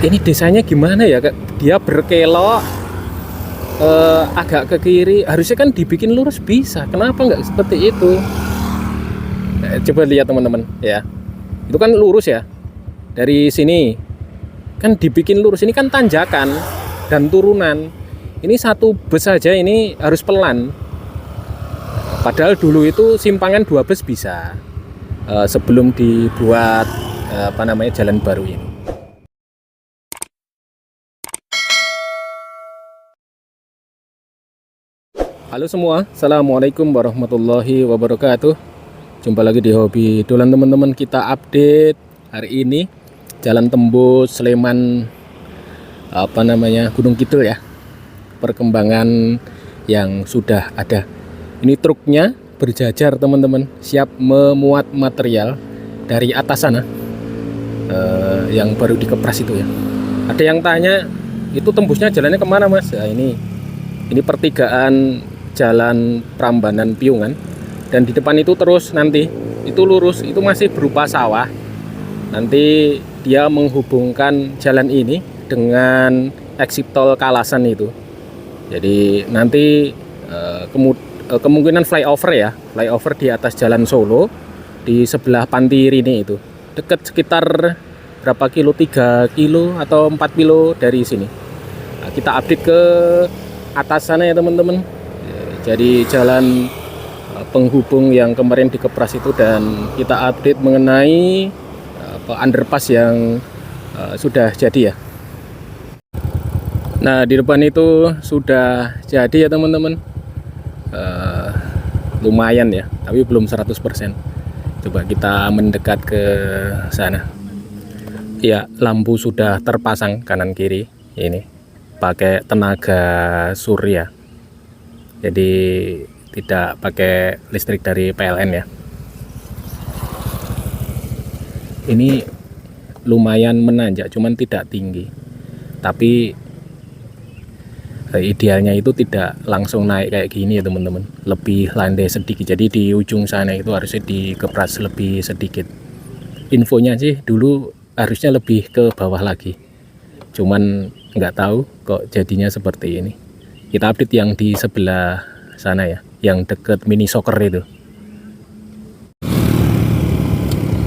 Ini desanya gimana ya, Kak? Dia berkelok agak ke kiri. Harusnya kan dibikin lurus bisa. Kenapa nggak seperti itu? Coba lihat teman-teman ya. Itu kan lurus ya. Dari sini kan dibikin lurus. Ini kan tanjakan dan turunan. Ini satu bus saja ini harus pelan. Padahal dulu itu simpangan 2 bus bisa. Sebelum dibuat jalan baru ini. Halo semua, assalamualaikum warahmatullahi wabarakatuh. Jumpa lagi di Hobi Dolan teman-teman. Kita update hari ini Jalan Tembus Sleman Gunung Kidul ya. Perkembangan yang sudah ada. Ini truknya berjajar teman-teman, siap memuat material dari atas sana yang baru dikepras itu ya. Ada yang tanya, itu tembusnya jalannya kemana mas? Nah, ini pertigaan Jalan Prambanan Piungan, dan di depan itu terus nanti itu lurus, itu masih berupa sawah. Nanti dia menghubungkan jalan ini dengan exit tol Kalasan itu. Jadi nanti kemungkinan flyover di atas Jalan Solo di sebelah Panti Rini itu. Dekat sekitar berapa kilo, 3 kilo atau 4 kilo dari sini. Nah, kita update ke atas sana ya teman-teman. Jadi jalan penghubung yang kemarin dikepras itu, dan kita update mengenai underpass yang sudah jadi ya. Nah di depan itu sudah jadi ya teman-teman. Lumayan ya, tapi belum 100%. Coba kita mendekat ke sana. Ya, lampu sudah terpasang kanan kiri ini pakai tenaga surya. Jadi tidak pakai listrik dari PLN ya. Ini lumayan menanjak, cuman tidak tinggi. Tapi idealnya itu tidak langsung naik kayak gini ya teman-teman. Lebih landai sedikit. Jadi di ujung sana itu harusnya dikepras lebih sedikit. Infonya sih dulu harusnya lebih ke bawah lagi. Cuman nggak tahu kok jadinya seperti ini. Kita update yang di sebelah sana ya, yang deket mini soccer itu.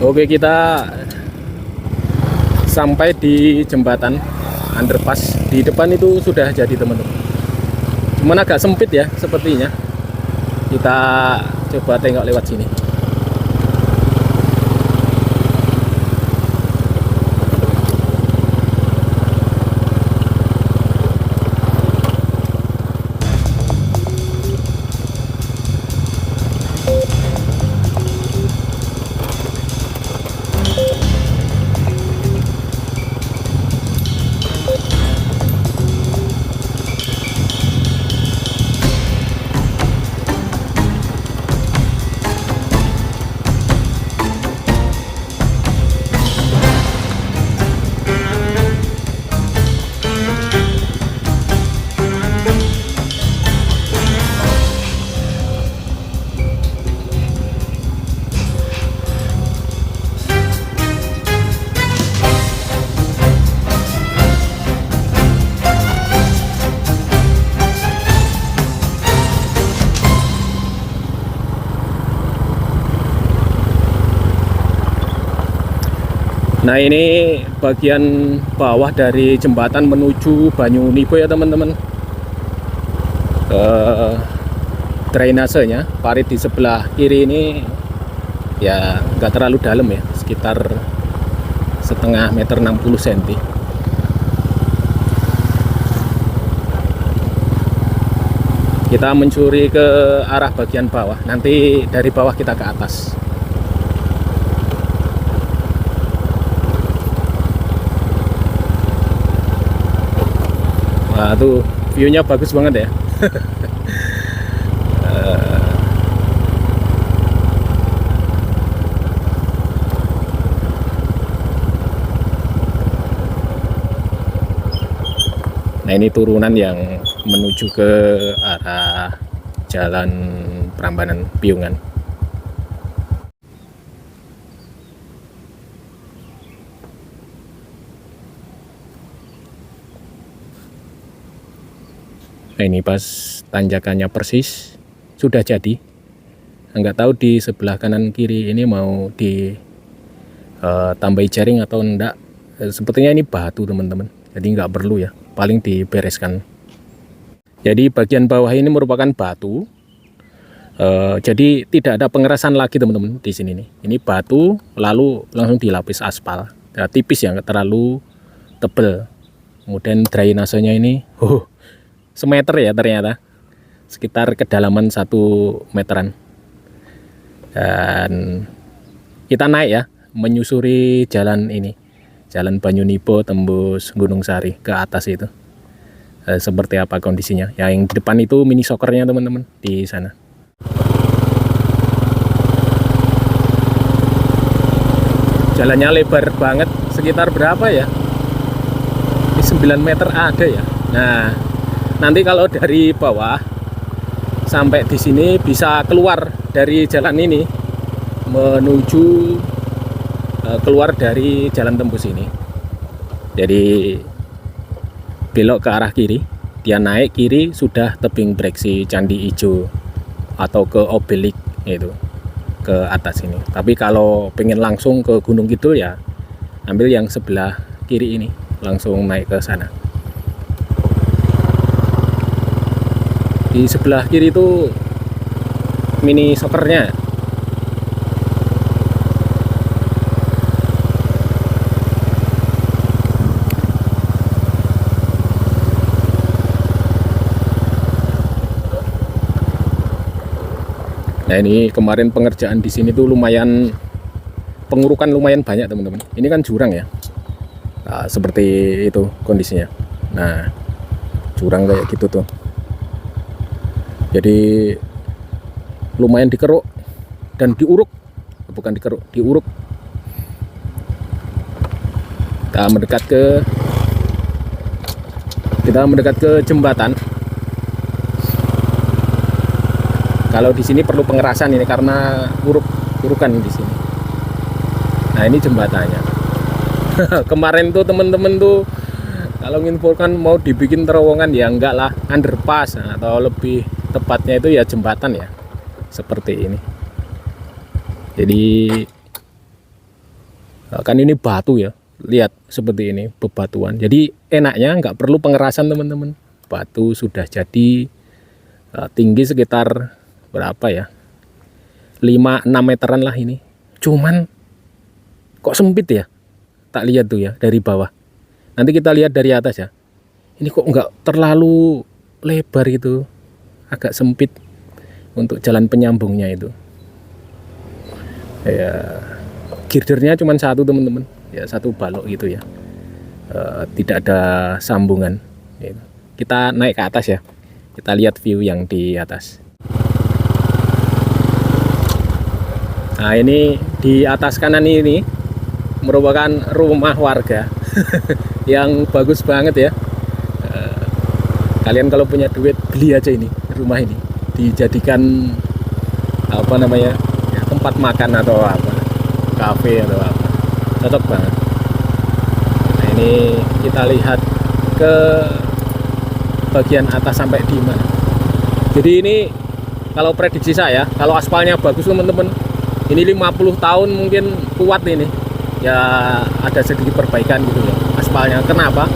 Oke, kita sampai di jembatan underpass. Di depan itu sudah jadi teman-teman. Cuman agak sempit ya sepertinya. Kita coba tengok lewat sini. Nah ini bagian bawah dari jembatan menuju Banyunibo ya teman-teman. Drainasenya, parit di sebelah kiri ini ya nggak terlalu dalam ya, sekitar setengah meter 60 cm. Kita mencuri ke arah bagian bawah, nanti dari bawah kita ke atas. Nah, tuh view-nya bagus banget ya. Nah ini turunan yang menuju ke arah Jalan Prambanan Piungan. Nah, ini pas tanjakannya persis sudah jadi. Nggak tahu di sebelah kanan kiri ini mau ditambahi jaring atau enggak. Sepertinya ini batu teman-teman, jadi nggak perlu ya, paling dibereskan. Jadi bagian bawah ini merupakan batu. Jadi tidak ada pengerasan lagi teman-teman di sini nih. Ini batu lalu langsung dilapis aspal. Ya, tipis ya, nggak terlalu tebel. Kemudian drainasenya ini semeter ya ternyata, sekitar kedalaman 1 meteran. Dan kita naik ya, menyusuri jalan ini, jalan Banyunipo tembus Gunung Sari ke atas itu. Seperti apa kondisinya? Yang di depan itu mini soccernya teman-teman di sana. Jalannya lebar banget, sekitar berapa ya? 9 meter ada ya. Nah, nanti kalau dari bawah sampai di sini bisa keluar dari jalan ini menuju keluar dari jalan tembus ini. Jadi belok ke arah kiri, dia naik kiri sudah tebing breksi Candi Ijo atau ke Obelik itu ke atas ini. Tapi kalau pengen langsung ke Gunung Kidul ya ambil yang sebelah kiri ini, langsung naik ke sana. Di sebelah kiri itu mini soccernya. Nah, ini kemarin pengerjaan di sini tuh lumayan, pengurukan lumayan banyak teman-teman. Ini kan jurang ya. Nah, seperti itu kondisinya. Nah, jurang kayak gitu tuh. Jadi lumayan dikeruk dan diuruk, bukan dikeruk, diuruk. Kita mendekat ke jembatan. Kalau di sini perlu pengerasan ini karena urukan di sini. Nah, ini jembatannya. Kemarin tuh temen-temen tuh kalau nginfokan mau dibikin terowongan ya enggak lah, underpass atau lebih tepatnya itu ya jembatan ya, seperti ini. Jadi kan ini batu ya, lihat seperti ini bebatuan. Jadi enaknya nggak perlu pengerasan teman-teman. Batu sudah jadi, tinggi sekitar berapa ya, 5-6 meteran lah ini. Cuman kok sempit ya, tak lihat tuh ya dari bawah. Nanti kita lihat dari atas ya, ini kok nggak terlalu lebar itu, agak sempit untuk jalan penyambungnya itu ya. Girdernya cuma satu teman-teman ya, satu balok gitu ya, tidak ada sambungan gitu. Kita naik ke atas ya, kita lihat view yang di atas. Nah, ini di atas kanan ini merupakan rumah warga yang bagus banget ya. Kalian kalau punya duit beli aja ini rumah ini, dijadikan apa namanya ya, tempat makan atau apa, kafe atau apa, cocok banget. Nah, ini kita lihat ke bagian atas sampai di mana. Jadi ini kalau prediksi saya, kalau aspalnya bagus teman-teman, ini 50 tahun mungkin kuat ini ya, ada sedikit perbaikan gitu ya aspalnya. Kenapa?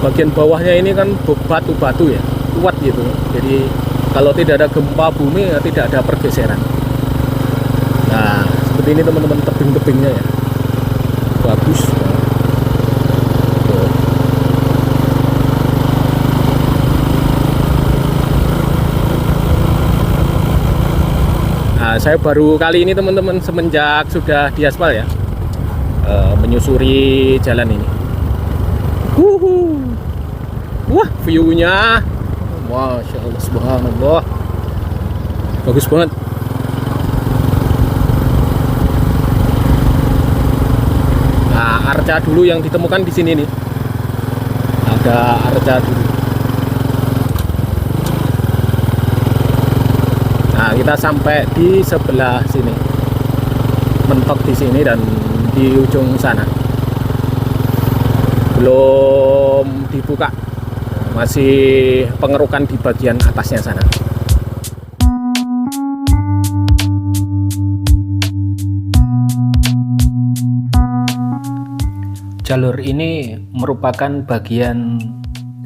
Bagian bawahnya ini kan batu-batu ya, kuat gitu. Jadi kalau tidak ada gempa bumi ya tidak ada pergeseran. Nah, seperti ini teman-teman, tebing-tebingnya ya bagus. Nah, saya baru kali ini teman-teman semenjak sudah diaspal ya, menyusuri jalan ini. Wah, view-nya Masya Allah, subhanallah, bagus banget. Nah, arca dulu yang ditemukan di sini nih, ada arca dulu. Nah, kita sampai di sebelah sini, mentok di sini dan di ujung sana belum dibuka. masih pengerukan di bagian atasnya sana. Jalur ini merupakan bagian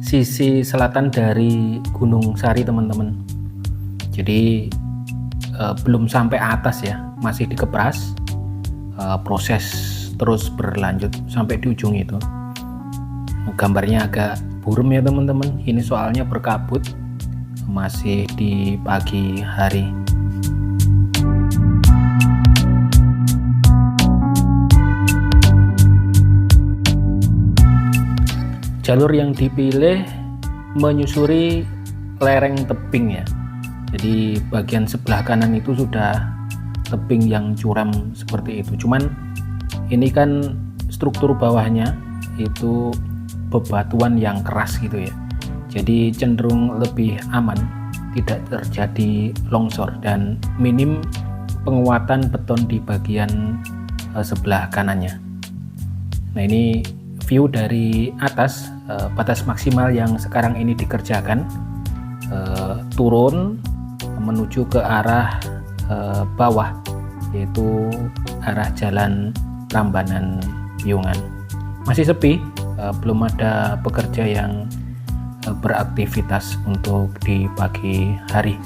sisi selatan dari Gunung Sari, teman-teman. Jadi belum sampai atas ya, masih dikepras. Proses terus berlanjut sampai di ujung itu. Gambarnya agak buram ya teman-teman. Ini soalnya berkabut, masih di pagi hari. Jalur yang dipilih menyusuri lereng tebing ya. Jadi bagian sebelah kanan itu sudah tebing yang curam seperti itu. Cuman ini kan struktur bawahnya itu bebatuan yang keras gitu ya. Jadi cenderung lebih aman, tidak terjadi longsor dan minim penguatan beton di bagian sebelah kanannya. Nah, ini view dari atas, batas maksimal yang sekarang ini dikerjakan, turun menuju ke arah bawah, yaitu arah jalan Prambanan Piungan. Masih sepi, belum ada pekerja yang beraktivitas untuk di pagi hari.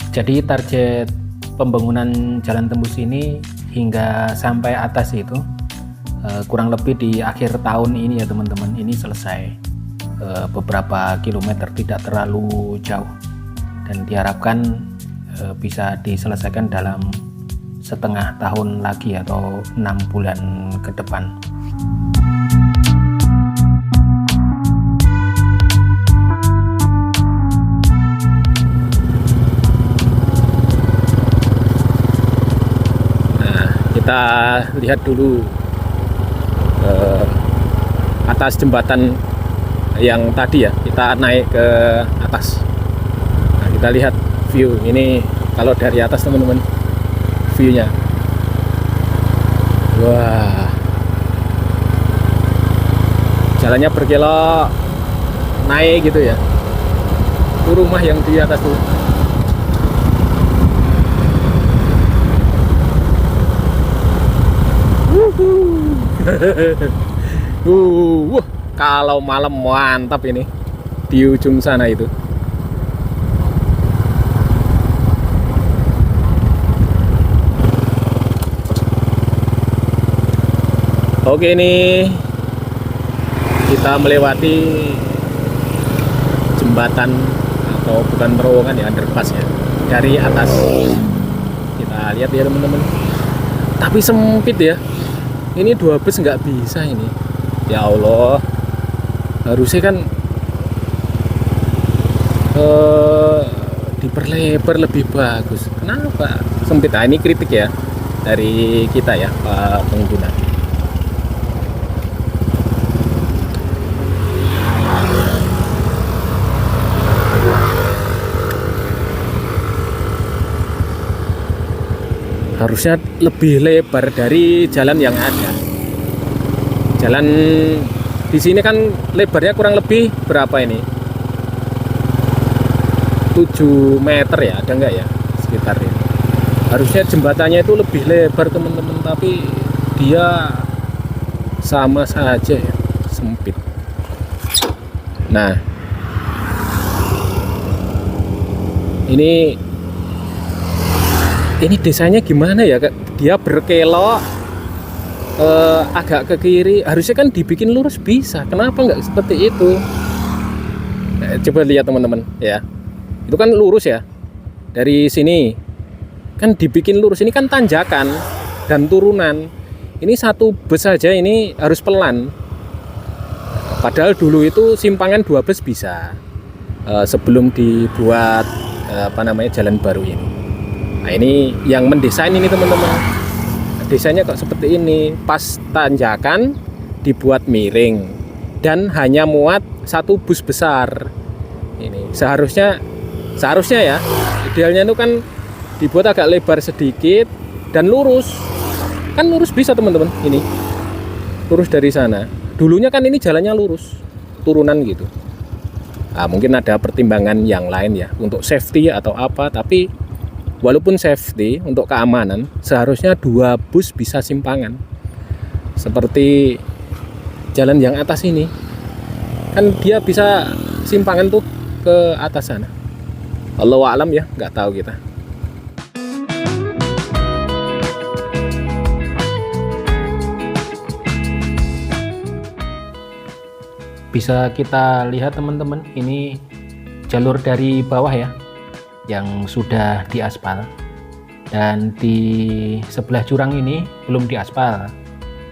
Jadi target pembangunan jalan tembus ini hingga sampai atas itu kurang lebih di akhir tahun ini ya teman-teman. Ini selesai, beberapa kilometer, tidak terlalu jauh, dan diharapkan bisa diselesaikan dalam setengah tahun lagi atau 6 bulan ke depan. Kita lihat dulu atas jembatan yang tadi ya, kita naik ke atas. Nah, kita lihat view ini kalau dari atas teman-teman, viewnya. Wah, jalannya berkelok naik gitu ya. Itu rumah yang di atas tuh. Kalau malam mantap ini di ujung sana itu. Oke, ini kita melewati jembatan atau bukan terowongan ya, underpass ya, dari atas. Kita lihat ya teman-teman, tapi sempit ya. Ini 2 bus nggak bisa ini. Ya Allah, harusnya kan diperlebar lebih bagus. Kenapa sempit? Nah, ini kritik ya dari kita ya, Pak pengguna. Harusnya lebih lebar dari jalan yang ada. Jalan di sini kan lebarnya kurang lebih berapa ini? 7 meter ya, ada nggak ya sekitar ini? Harusnya jembatannya itu lebih lebar teman-teman, tapi dia sama saja ya, sempit. Nah, ini desanya gimana ya, dia berkelok agak ke kiri. Harusnya kan dibikin lurus bisa, kenapa nggak seperti itu? Coba lihat teman-teman ya, itu kan lurus ya, dari sini kan dibikin lurus. Ini kan tanjakan dan turunan, ini 1 bus saja ini harus pelan, padahal dulu itu simpangan 2 bus bisa, sebelum dibuat jalan baru ini. Nah, ini yang mendesain ini teman-teman, desainnya kok seperti ini. Pas tanjakan dibuat miring dan hanya muat 1 bus besar. Ini seharusnya ya, idealnya itu kan dibuat agak lebar sedikit dan lurus. Kan lurus bisa teman-teman, ini lurus dari sana. Dulunya kan ini jalannya lurus, turunan gitu. Nah, mungkin ada pertimbangan yang lain ya, untuk safety atau apa. Tapi walaupun safety, untuk keamanan, seharusnya 2 bus bisa simpangan. Seperti jalan yang atas ini, kan dia bisa simpangan tuh ke atas sana. Allahu a'lam ya, nggak tahu kita. Bisa kita lihat teman-teman, ini jalur dari bawah ya, yang sudah diaspal. Dan di sebelah jurang ini belum diaspal,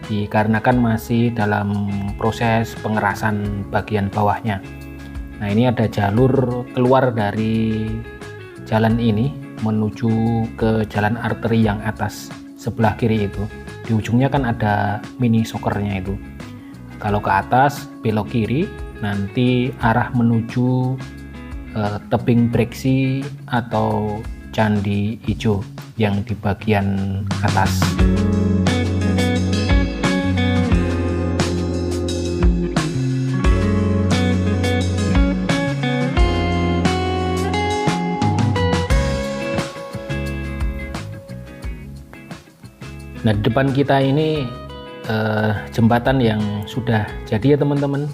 dikarenakan masih dalam proses pengerasan bagian bawahnya. Nah, ini ada jalur keluar dari jalan ini menuju ke jalan arteri yang atas sebelah kiri itu. Di ujungnya kan ada mini soccernya itu. Kalau ke atas belok kiri, nanti arah menuju tebing Breksi atau Candi Ijo yang di bagian atas. Nah, di depan kita ini jembatan yang sudah jadi ya teman-teman.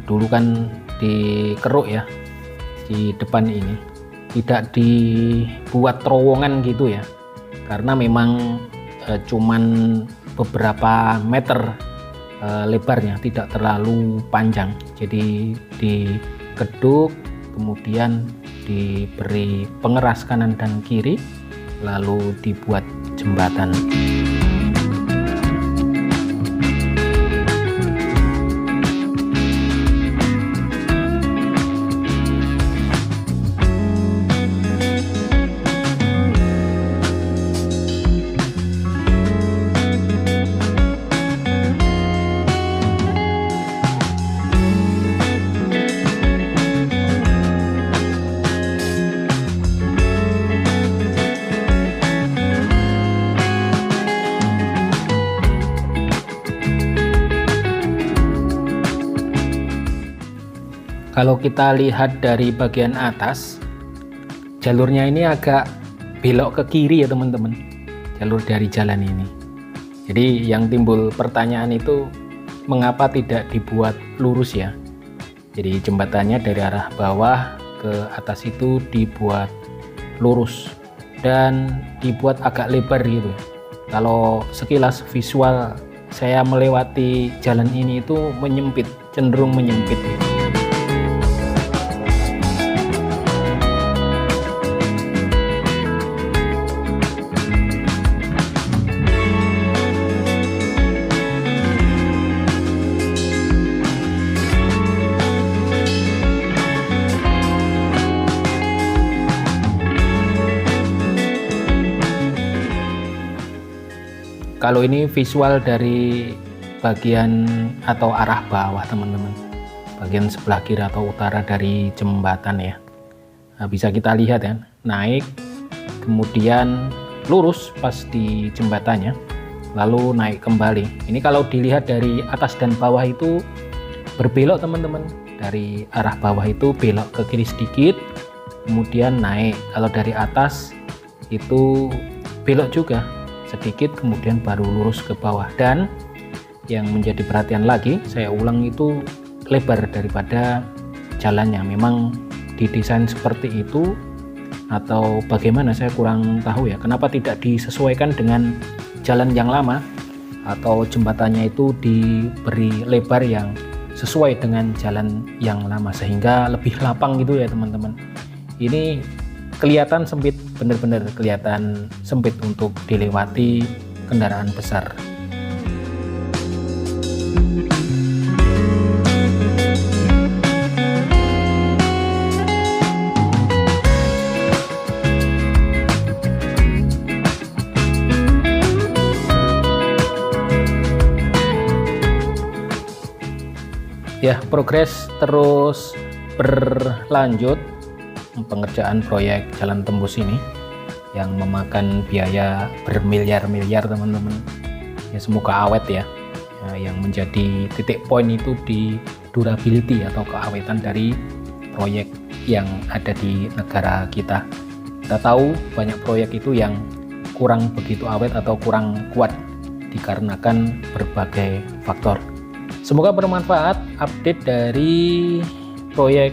Dulu kan dikeruk ya di depan ini, tidak dibuat terowongan gitu ya, karena memang cuman beberapa meter lebarnya, tidak terlalu panjang. Jadi dikeduk, kemudian diberi pengeras kanan dan kiri, lalu dibuat jembatan. Kalau kita lihat dari bagian atas, jalurnya ini agak belok ke kiri ya teman-teman, jalur dari jalan ini. Jadi yang timbul pertanyaan itu, mengapa tidak dibuat lurus ya? Jadi jembatannya dari arah bawah ke atas itu dibuat lurus dan dibuat agak lebar gitu. Kalau sekilas visual saya melewati jalan ini itu menyempit, cenderung menyempit gitu. Kalau ini visual dari bagian atau arah bawah teman-teman, bagian sebelah kiri atau utara dari jembatan ya. Nah, bisa kita lihat ya, naik kemudian lurus pas di jembatannya, lalu naik kembali. Ini kalau dilihat dari atas dan bawah itu berbelok teman-teman. Dari arah bawah itu belok ke kiri sedikit, kemudian naik. Kalau dari atas itu belok juga sedikit, kemudian baru lurus ke bawah. Dan yang menjadi perhatian lagi, saya ulang, itu lebar daripada jalannya. Memang didesain seperti itu atau bagaimana saya kurang tahu ya, kenapa tidak disesuaikan dengan jalan yang lama atau jembatannya itu diberi lebar yang sesuai dengan jalan yang lama sehingga lebih lapang gitu ya teman-teman. Ini kelihatan sempit, benar-benar kelihatan sempit untuk dilewati kendaraan besar. Ya, progres terus berlanjut pengerjaan proyek jalan tembus ini. yang memakan biaya bermiliar-miliar teman-teman. Ya semoga awet ya. Yang menjadi titik poin itu di durability atau keawetan dari proyek yang ada di negara kita. Kita tahu banyak proyek itu yang kurang begitu awet atau kurang kuat dikarenakan berbagai faktor. Semoga bermanfaat update dari proyek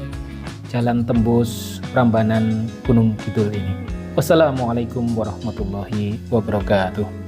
Jalan Tembus Prambanan Gunung Kidul ini. Wassalamualaikum warahmatullahi wabarakatuh.